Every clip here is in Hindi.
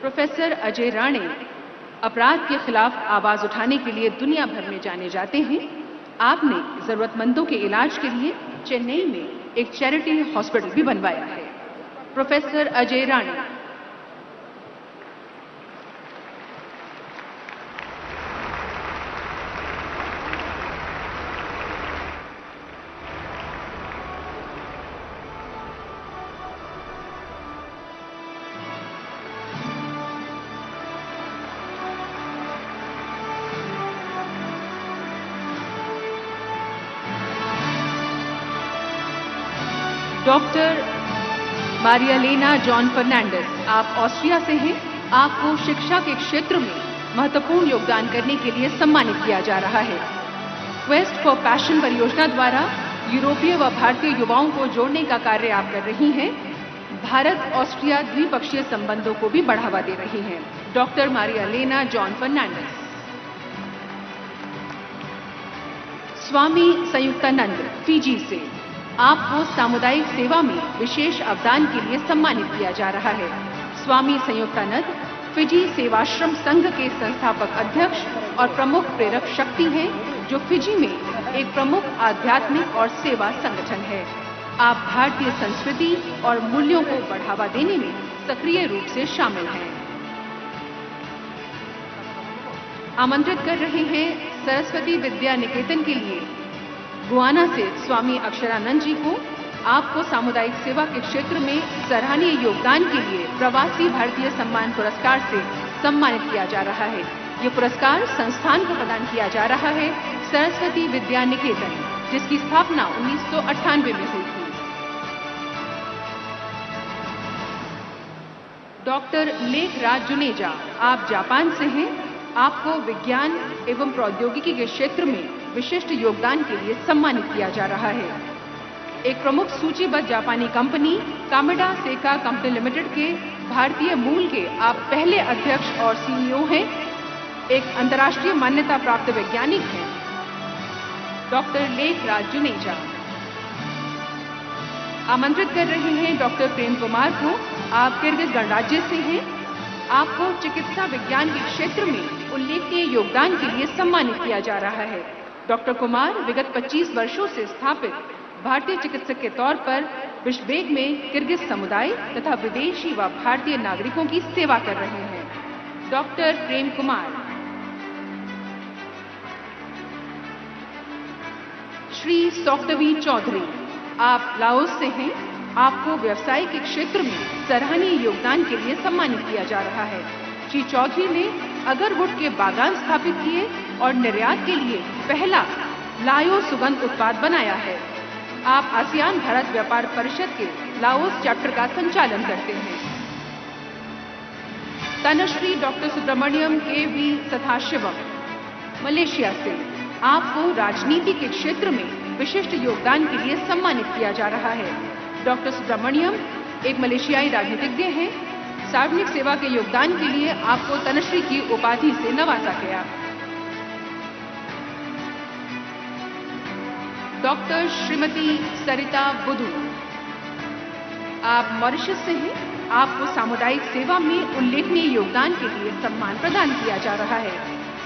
प्रोफेसर अजय राणे अपराध के खिलाफ आवाज उठाने के लिए दुनिया भर में जाने जाते हैं। आपने जरूरतमंदों के इलाज के लिए चेन्नई में एक चैरिटी हॉस्पिटल भी बनवाया है। Professor Ajay Rane. Doctor Marialena John Fernandes, आप ऑस्ट्रिया से हैं। आपको शिक्षा के क्षेत्र में महत्वपूर्ण योगदान करने के लिए सम्मानित किया जा रहा है। क्वेस्ट फॉर पैशन परियोजना द्वारा यूरोपीय व भारतीय युवाओं को जोड़ने का कार्य आप कर रही हैं। भारत ऑस्ट्रिया द्विपक्षीय संबंधों को भी बढ़ावा दे रही हैं। Doctor Marialena John Fernandes. Swami Samyuktanand, Fiji से, आपको सामुदायिक सेवा में विशेष अवदान के लिए सम्मानित किया जा रहा है। स्वामी संयुक्तानंद फिजी सेवाश्रम संघ के संस्थापक अध्यक्ष और प्रमुख प्रेरक शक्ति हैं, जो फिजी में एक प्रमुख आध्यात्मिक और सेवा संगठन है। आप भारतीय संस्कृति और मूल्यों को बढ़ावा देने में सक्रिय रूप से शामिल हैं। आमंत्रित कर रहे हैं सरस्वती विद्या निकेतन के लिए गुआना से स्वामी अक्षरानंद जी को। आपको सामुदायिक सेवा के क्षेत्र में सराहनीय योगदान के लिए प्रवासी भारतीय सम्मान पुरस्कार से सम्मानित किया जा रहा है। ये पुरस्कार संस्थान को प्रदान किया जा रहा है सरस्वती विद्या निकेतन, जिसकी स्थापना 1998 में हुई थी। डॉक्टर लेखराज जुनेजा, आप जापान से हैं। आपको विज्ञान एवं प्रौद्योगिकी के क्षेत्र में विशिष्ट योगदान के लिए सम्मानित किया जा रहा है। एक प्रमुख सूचीबद्ध जापानी कंपनी कामेडा सेका कंपनी लिमिटेड के भारतीय मूल के आप पहले अध्यक्ष और सीईओ हैं। एक अंतर्राष्ट्रीय मान्यता प्राप्त वैज्ञानिक हैं। डॉक्टर लेखराज जुनेजा। आमंत्रित कर रहे हैं डॉक्टर प्रेम कुमार को। आप किर्गिज गणराज्य से हैं। आपको चिकित्सा विज्ञान के क्षेत्र में उल्लेखनीय योगदान के लिए सम्मानित किया जा रहा है। डॉक्टर कुमार विगत 25 वर्षों से स्थापित भारतीय चिकित्सक के तौर पर बिश्केक में किर्गिज समुदाय तथा विदेशी व भारतीय नागरिकों की सेवा कर रहे हैं। डॉक्टर प्रेम कुमार। श्री सोक्टवी चौधरी, आप लाओस से हैं। आपको व्यवसाय के क्षेत्र में सराहनीय योगदान के लिए सम्मानित किया जा रहा है। श्री चौधरी ने अगरवुड के बागान स्थापित किए और निर्यात के लिए पहला लाओ सुगंध उत्पाद बनाया है। आप आसियान भारत व्यापार परिषद के लाओस चैप्टर का संचालन करते हैं। Tanushree doctor Subramaniam K V. Sadashivam, Malaysia से, आपको राजनीति के क्षेत्र में विशिष्ट योगदान के लिए सम्मानित किया जा रहा है। डॉक्टर सुब्रमण्यम एक मलेशियाई राजनीतिज्ञ हैं। सार्वजनिक सेवा के योगदान के लिए आपको तनुश्री की उपाधि से नवाजा गया। डॉक्टर श्रीमती सरिता बुधू, आप मॉरिशस से हैं। आपको सामुदायिक सेवा में उल्लेखनीय योगदान के लिए सम्मान प्रदान किया जा रहा है।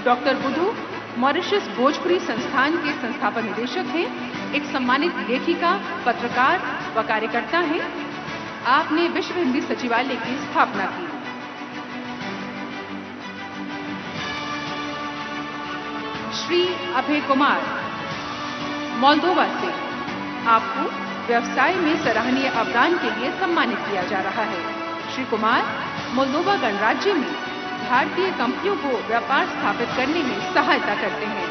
डॉक्टर बुधू मॉरिशस भोजपुरी संस्थान के संस्थापक निदेशक हैं। एक सम्मानित लेखिका, पत्रकार व कार्यकर्ता हैं। आपने विश्व हिंदी सचिवालय की स्थापना की। श्री अभय कुमार, मोल्दोवा से, आपको व्यवसाय में सराहनीय अवदान के लिए सम्मानित किया जा रहा है। श्री कुमार मोल्दोवा गणराज्य में भारतीय कंपनियों को व्यापार स्थापित करने में सहायता करते हैं।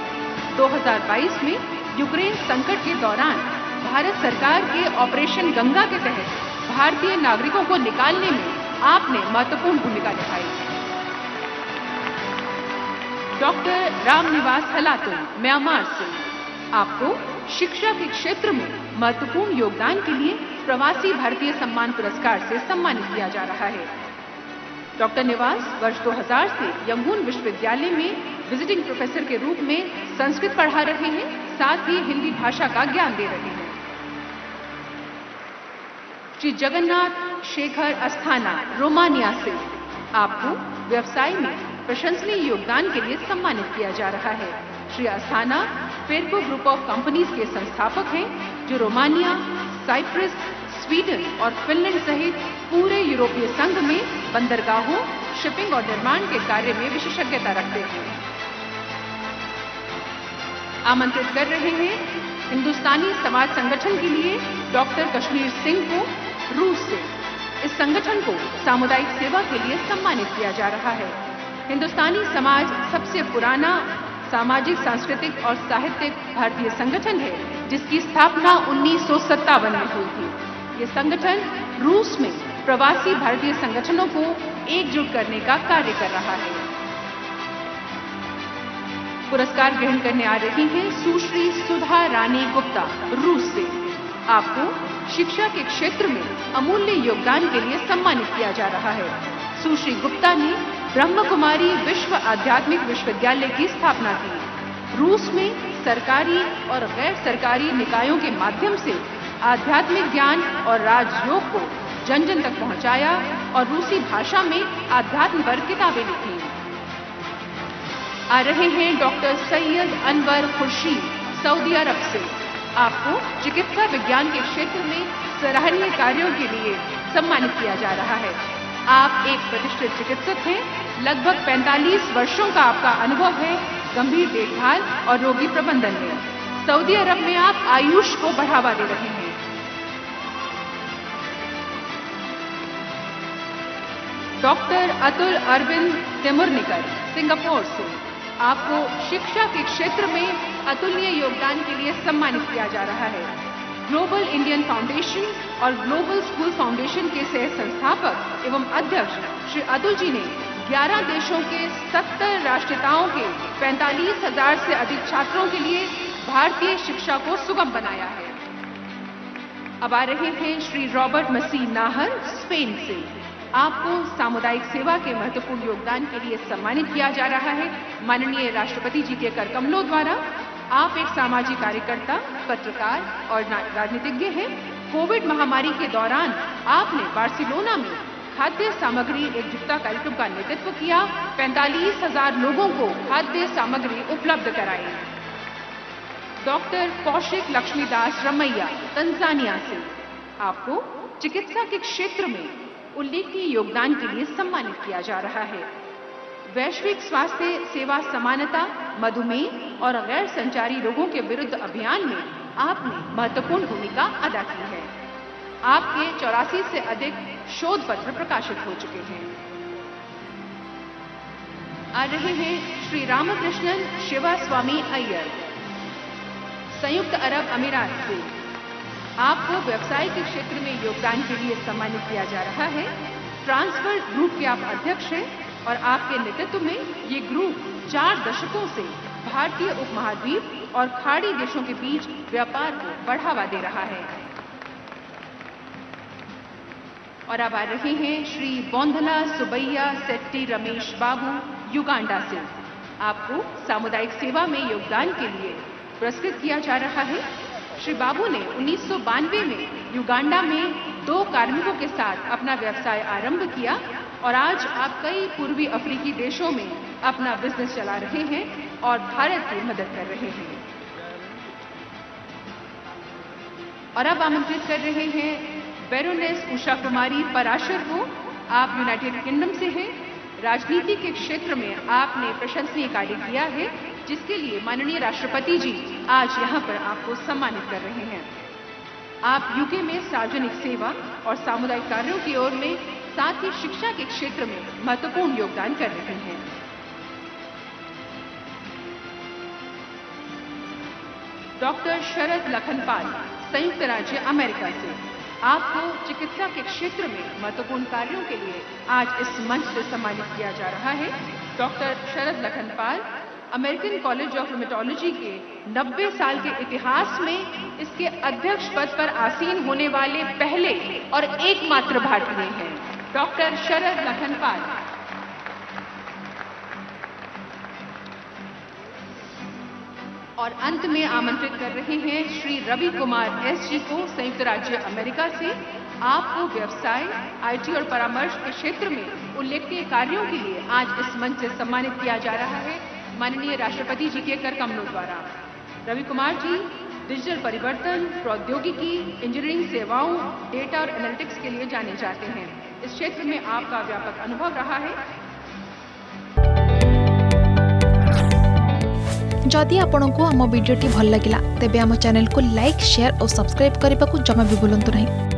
2022 में यूक्रेन संकट के दौरान भारत सरकार के ऑपरेशन गंगा के तहत भारतीय नागरिकों को निकालने में आपने महत्वपूर्ण भूमिका निभाई। डॉक्टर रामनिवास हलातुम, म्यांमार से, आपको शिक्षा के क्षेत्र में महत्वपूर्ण योगदान के लिए प्रवासी भारतीय सम्मान पुरस्कार से सम्मानित किया जा रहा है। डॉक्टर निवास वर्ष 2000 से यंगून विश्वविद्यालय में विजिटिंग प्रोफेसर के रूप में संस्कृत पढ़ा रहे हैं, साथ ही हिंदी भाषा का ज्ञान दे रहे हैं। श्री जगन्नाथ शेखर अस्थाना, रोमानिया से, आपको व्यवसाय में प्रशंसनीय योगदान के लिए सम्मानित किया जा रहा है। Shri Asthana Ferco group of companies के संस्थापक हैं, जो रोमानिया, साइप्रस, स्वीडन और फिनलैंड सहित पूरे यूरोपीय संघ में बंदरगाहों, शिपिंग और निर्माण के कार्य में विशेषज्ञता रखते हैं। आमंत्रित कर रहे हैं हिंदुस्तानी समाज संगठन के लिए डॉक्टर कश्मीर सिंह को रूस से। इस संगठन को सामुदायिक सेवा के लिए सम्मानित किया जा रहा है। हिंदुस्तानी समाज सबसे पुराना सामाजिक, सांस्कृतिक और साहित्यिक भारतीय संगठन है, जिसकी स्थापना 1957 में हुई थी। ये संगठन रूस में प्रवासी भारतीय संगठनों को एकजुट करने का कार्य कर रहा है। पुरस्कार ग्रहण करने आ रही हैं सुश्री सुधा रानी गुप्ता रूस से। आपको शिक्षा के क्षेत्र में अमूल्य योगदान के लिए सम्मानित किया जा रहा है। सुश्री गुप्ता ने ब्रह्म कुमारी विश्व आध्यात्मिक विश्वविद्यालय की स्थापना की। रूस में सरकारी और गैर सरकारी निकायों के माध्यम से आध्यात्मिक ज्ञान और राजयोग को जन जन तक पहुंचाया और रूसी भाषा में आध्यात्म पर किताबें लिखी। आ रहे हैं डॉक्टर सैयद अनवर खुर्शीद सऊदी अरब से। आपको चिकित्सा विज्ञान के क्षेत्र में सराहनीय कार्यों के लिए सम्मानित किया जा रहा है। आप एक प्रतिष्ठित चिकित्सक हैं। लगभग 45 वर्षों का आपका अनुभव है गंभीर देखभाल और रोगी प्रबंधन में। सऊदी अरब में आप आयुष को बढ़ावा दे रहे हैं। डॉक्टर अतुल अरविंद तिमुरनिकर सिंगापुर से। आपको शिक्षा के क्षेत्र में अतुलनीय योगदान के लिए सम्मानित किया जा रहा है। ग्लोबल इंडियन फाउंडेशन और ग्लोबल स्कूल फाउंडेशन के सह संस्थापक एवं अध्यक्ष श्री अतुल जी ने 11 देशों के 70 राष्ट्रीयताओं के 45,000 से अधिक छात्रों के लिए भारतीय शिक्षा को सुगम बनाया है। अब आ रहे हैं श्री रॉबर्ट मसीह नाहर स्पेन से। आपको सामुदायिक सेवा के महत्वपूर्ण योगदान के लिए सम्मानित किया जा रहा है माननीय राष्ट्रपति जी के कर कमलों द्वारा। आप एक सामाजिक कार्यकर्ता, पत्रकार और राजनीतिज्ञ हैं। कोविड महामारी के दौरान आपने बार्सिलोना में खाद्य सामग्री एकजुटता कार्यक्रम का नेतृत्व किया। 45,000 लोगों को खाद्य सामग्री उपलब्ध कराई। डॉक्टर कौशिक लक्ष्मीदास रमैया तंजानिया से। आपको चिकित्सा के क्षेत्र में उल्लेखनीय योगदान के लिए सम्मानित किया जा रहा है। वैश्विक स्वास्थ्य सेवा समानता, मधुमेह और गैर संचारी रोगों के विरुद्ध अभियान में आपने महत्वपूर्ण भूमिका अदा की है। आपके 84 से अधिक शोध पत्र प्रकाशित हो चुके हैं। आ रहे हैं श्री रामकृष्णन शिवा स्वामी अय्यर संयुक्त अरब अमीरात से। आपको व्यवसाय के क्षेत्र में योगदान के लिए सम्मानित किया जा रहा है। ट्रांसफर ग्रुप के आप अध्यक्ष हैं और आपके नेतृत्व में ये ग्रुप 4 दशकों से भारतीय उपमहाद्वीप और खाड़ी देशों के बीच व्यापार को बढ़ावा दे रहा है। और अब आ रहे हैं श्री बौंधला सुबैया सेट्टी रमेश बाबू युगांडा से। आपको सामुदायिक सेवा में योगदान के लिए पुरस्कृत किया जा रहा है। श्री बाबू ने 1992 में युगांडा में 2 कार्मिकों के साथ अपना व्यवसाय आरंभ किया और आज आप कई पूर्वी अफ्रीकी देशों में अपना बिजनेस चला रहे हैं और भारत की मदद कर रहे हैं। और अब आमंत्रित कर रहे हैं बैरोनेस उषा कुमारी पराशर को। आप यूनाइटेड किंगडम से हैं। राजनीति के क्षेत्र में आपने प्रशंसनीय कार्य किया है, जिसके लिए माननीय राष्ट्रपति जी आज यहाँ पर आपको सम्मानित कर रहे हैं। आप यूके में सार्वजनिक सेवा और सामुदायिक कार्यों की ओर में, साथ ही शिक्षा के क्षेत्र में महत्वपूर्ण योगदान कर रहे हैं। डॉक्टर शरद लखनपाल संयुक्त राज्य अमेरिका से। आपको चिकित्सा के क्षेत्र में महत्वपूर्ण कार्यों के लिए आज इस मंच से सम्मानित किया जा रहा है। Doctor Sharad Lakhanpal American college of rheumatology के 90 साल के इतिहास में इसके अध्यक्ष पद पर आसीन होने वाले पहले और एकमात्र भारतीय हैं। डॉक्टर शरद लखनपाल। और अंत में आमंत्रित कर रहे हैं श्री रवि कुमार एस जी को संयुक्त राज्य अमेरिका से। आपको व्यवसाय, IT और परामर्श के क्षेत्र में उल्लेखनीय कार्यों के लिए आज इस मंच से सम्मानित किया जा रहा है माननीय राष्ट्रपति जी के कर कमलों द्वारा। रवि कुमार जी डिजिटल परिवर्तन, प्रौद्योगिकी, इंजीनियरिंग सेवाओं, डेटा और एनालिटिक्स के लिए जाने जाते हैं। इस क्षेत्र में आपका व्यापक अनुभव रहा है। जदि आपंक आम भिडी भल लगा तेब आम चैनल को लाइक, शेयर और सब्सक्राइब करने को जमा भी भूलु नहीं।